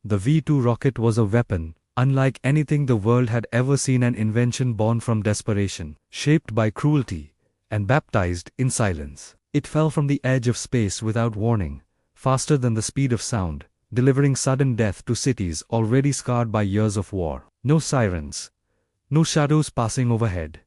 The V-2 rocket was a weapon, unlike anything the world had ever seen, an invention born from desperation, shaped by cruelty, and baptized in silence. It fell from the edge of space without warning, faster than the speed of sound, delivering sudden death to cities already scarred by years of war. No sirens, no shadows passing overhead,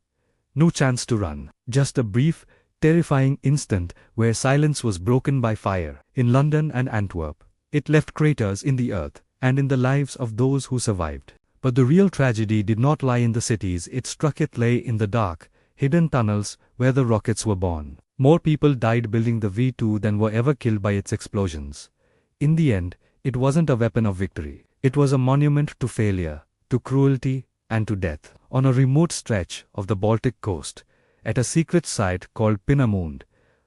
no chance to run, just a brief, terrifying instant where silence was broken by fire. In London and Antwerp, it left craters in the earth and in the lives of those who survived. But the real tragedy did not lie in the cities it struck, it lay in the dark, hidden tunnels where the rockets were born. More people died building the V-2 than were ever killed by its explosions. In the end, it wasn't a weapon of victory. It was a monument to failure, to cruelty, and to death. On a remote stretch of the Baltic coast, at a secret site called Pinamund,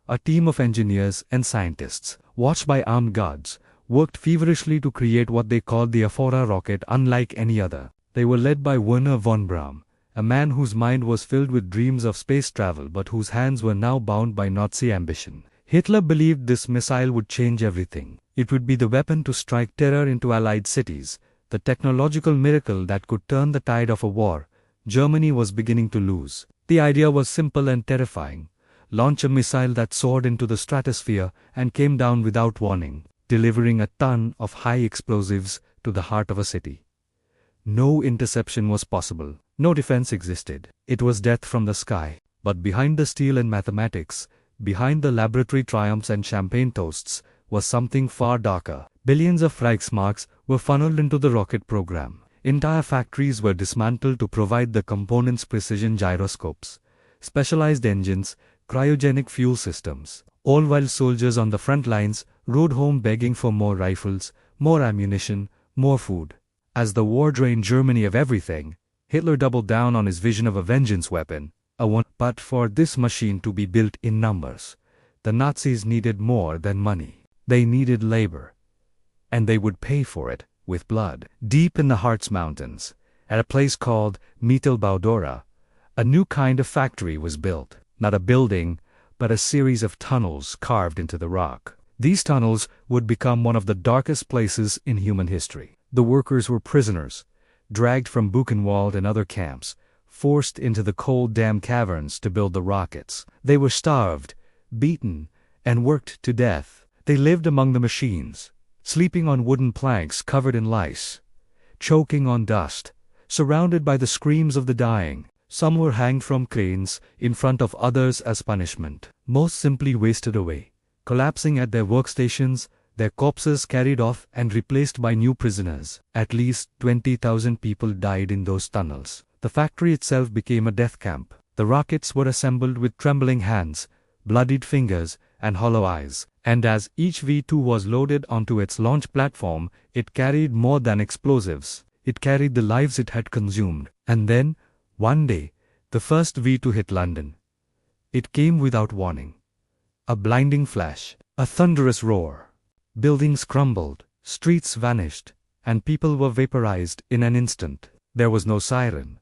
a team of engineers and scientists, watched by armed guards, worked feverishly to create what they called the Afora rocket, unlike any other. They were led by Werner von Braun, a man whose mind was filled with dreams of space travel but whose hands were now bound by Nazi ambition. Hitler believed this missile would change everything. It would be the weapon to strike terror into Allied cities, the technological miracle that could turn the tide of a war Germany was beginning to lose. The idea was simple and terrifying. Launch a missile that soared into the stratosphere and came down without warning, delivering a ton of high explosives to the heart of a city. No interception was possible. No defense existed. It was death from the sky. But behind the steel and mathematics, behind the laboratory triumphs and champagne toasts, was something far darker. Billions of Reichsmarks were funneled into the rocket program. Entire factories were dismantled to provide the components: precision gyroscopes, specialized engines, cryogenic fuel systems. All while soldiers on the front lines rode home begging for more rifles, more ammunition, more food. As the war drained Germany of everything, Hitler doubled down on his vision of a vengeance weapon, but for this machine to be built in numbers, the Nazis needed more than money. They needed labor. And they would pay for it with blood. Deep in the Harz Mountains, at a place called Mittelbaudora, a new kind of factory was built. Not a building, but a series of tunnels carved into the rock. These tunnels would become one of the darkest places in human history. The workers were prisoners, dragged from Buchenwald and other camps, forced into the cold, damp caverns to build the rockets. They were starved, beaten, and worked to death. They lived among the machines, sleeping on wooden planks covered in lice, choking on dust, surrounded by the screams of the dying. Some were hanged from cranes in front of others as punishment. Most simply wasted away, collapsing at their workstations, their corpses carried off and replaced by new prisoners. At least 20,000 people died in those tunnels. The factory itself became a death camp. The rockets were assembled with trembling hands, bloodied fingers, and hollow eyes. And as each V-2 was loaded onto its launch platform, it carried more than explosives. It carried the lives it had consumed. And then, one day, the first V-2 hit London. It came without warning. A blinding flash, a thunderous roar. Buildings crumbled, streets vanished, and people were vaporized in an instant. There was no siren,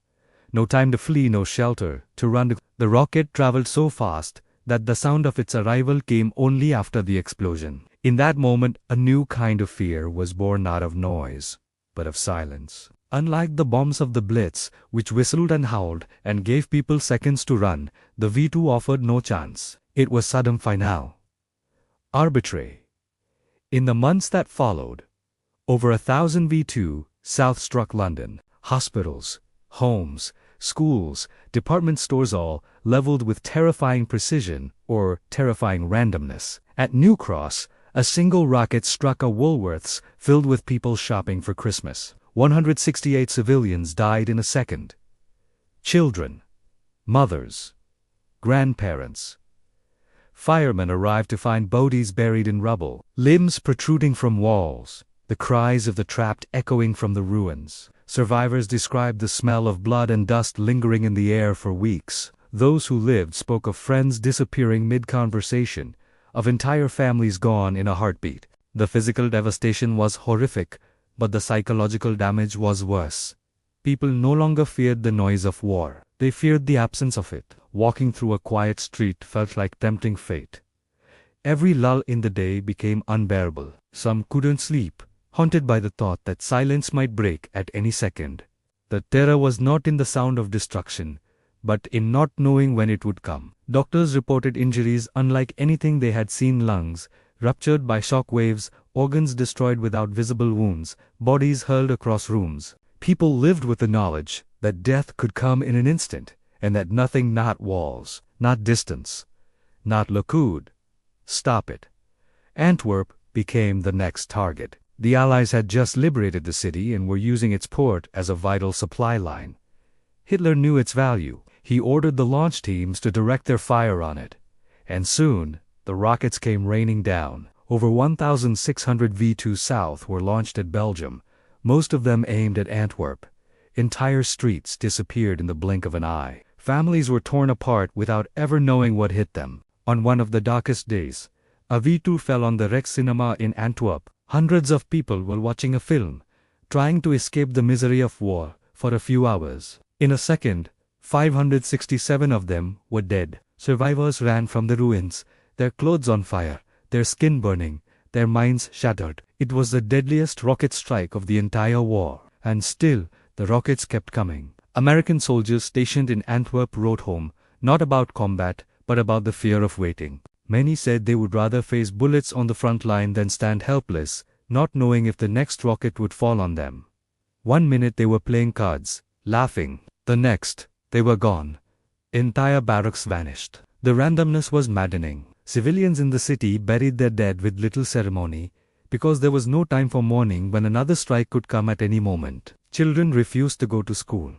no time to flee, no shelter to run. The rocket traveled so fast that the sound of its arrival came only after the explosion. In that moment, a new kind of fear was born, not of noise, but of silence. Unlike the bombs of the Blitz, which whistled and howled and gave people seconds to run, the V-2 offered no chance. It was sudden, final, arbitrary. In the months that followed, over 1,000 V-2 South struck London. Hospitals, homes, schools, department stores, all leveled with terrifying precision or terrifying randomness. At New Cross, a single rocket struck a Woolworths filled with people shopping for Christmas. 168 civilians died in a second. Children, mothers, grandparents. Firemen arrived to find bodies buried in rubble, limbs protruding from walls, the cries of the trapped echoing from the ruins. Survivors described the smell of blood and dust lingering in the air for weeks. Those who lived spoke of friends disappearing mid-conversation, of entire families gone in a heartbeat. The physical devastation was horrific, but the psychological damage was worse. People no longer feared the noise of war. They feared the absence of it. Walking through a quiet street felt like tempting fate. Every lull in the day became unbearable. Some couldn't sleep, haunted by the thought that silence might break at any second. The terror was not in the sound of destruction, but in not knowing when it would come. Doctors reported injuries unlike anything they had seen: lungs ruptured by shock waves, organs destroyed without visible wounds, bodies hurled across rooms. People lived with the knowledge that death could come in an instant, and that nothing, not walls, not distance, not could stop it. Antwerp became the next target. The Allies had just liberated the city and were using its port as a vital supply line. Hitler knew its value. He ordered the launch teams to direct their fire on it. And soon, the rockets came raining down. Over 1,600 V2 South were launched at Belgium, most of them aimed at Antwerp. Entire streets disappeared in the blink of an eye. Families were torn apart without ever knowing what hit them. On one of the darkest days, a V2 fell on the Rex Cinema in Antwerp. Hundreds of people were watching a film, trying to escape the misery of war for a few hours. In a second, 567 of them were dead. Survivors ran from the ruins, their clothes on fire, their skin burning, their minds shattered. It was the deadliest rocket strike of the entire war. And still, the rockets kept coming. American soldiers stationed in Antwerp wrote home, not about combat, but about the fear of waiting. Many said they would rather face bullets on the front line than stand helpless, not knowing if the next rocket would fall on them. One minute they were playing cards, laughing. The next, they were gone. Entire barracks vanished. The randomness was maddening. Civilians in the city buried their dead with little ceremony, because there was no time for mourning when another strike could come at any moment. Children refused to go to school.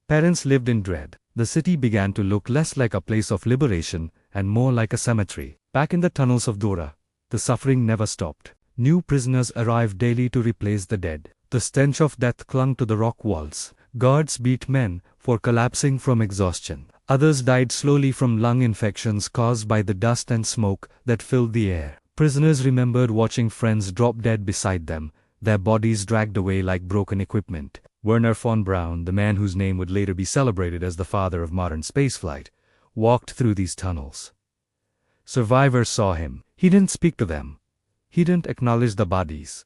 Parents lived in dread. The city began to look less like a place of liberation and more like a cemetery. Back in the tunnels of Dora, the suffering never stopped. New prisoners arrived daily to replace the dead. The stench of death clung to the rock walls. Guards beat men for collapsing from exhaustion. Others died slowly from lung infections caused by the dust and smoke that filled the air. Prisoners remembered watching friends drop dead beside them, their bodies dragged away like broken equipment. Werner von Braun, the man whose name would later be celebrated as the father of modern spaceflight, walked through these tunnels. Survivors saw him. He didn't speak to them. He didn't acknowledge the bodies.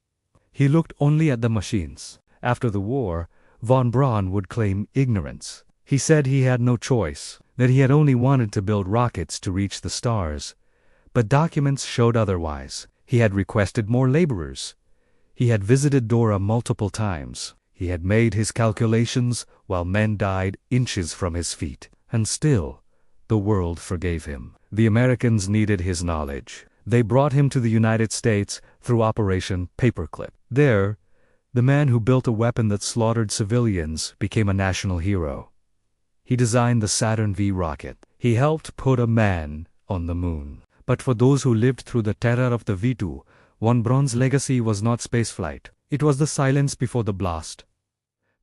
He looked only at the machines. After the war, von Braun would claim ignorance. He said he had no choice, that he had only wanted to build rockets to reach the stars. But documents showed otherwise. He had requested more laborers. He had visited Dora multiple times. He had made his calculations while men died inches from his feet. And still, the world forgave him. The Americans needed his knowledge. They brought him to the United States through Operation Paperclip. There, the man who built a weapon that slaughtered civilians became a national hero. He designed the Saturn V rocket. He helped put a man on the moon. But for those who lived through the terror of the V2, von Braun's legacy was not spaceflight. It was the silence before the blast.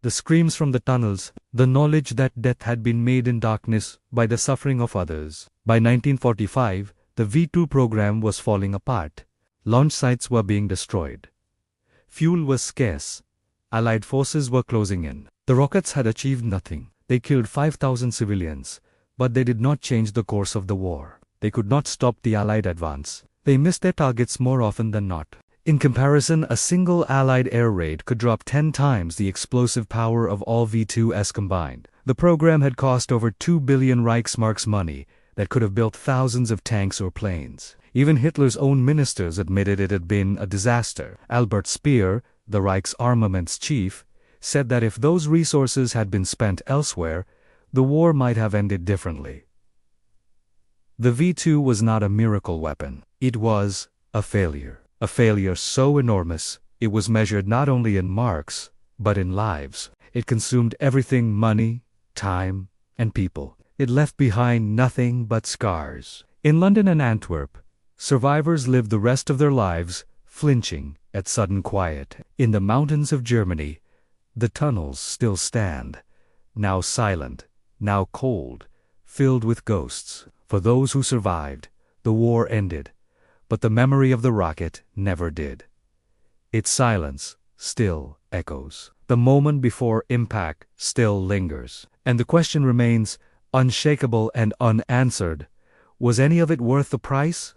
The screams from the tunnels, the knowledge that death had been made in darkness by the suffering of others. By 1945, the V2 program was falling apart. Launch sites were being destroyed. Fuel was scarce. Allied forces were closing in. The rockets had achieved nothing. They killed 5,000 civilians, but they did not change the course of the war. They could not stop the Allied advance. They missed their targets more often than not. In comparison, a single Allied air raid could drop 10 times the explosive power of all V2s combined. The program had cost over 2 billion Reichsmarks money that could have built thousands of tanks or planes. Even Hitler's own ministers admitted it had been a disaster. Albert Speer, the Reich's armaments chief, said that if those resources had been spent elsewhere, the war might have ended differently. The V2 was not a miracle weapon. It was a failure. A failure so enormous, it was measured not only in marks, but in lives. It consumed everything: money, time, and people. It left behind nothing but scars. In London and Antwerp, survivors lived the rest of their lives flinching at sudden quiet. In the mountains of Germany, the tunnels still stand, now silent, now cold, filled with ghosts. For those who survived, the war ended, but the memory of the rocket never did. Its silence still echoes. The moment before impact still lingers. And the question remains, unshakable and unanswered: was any of it worth the price?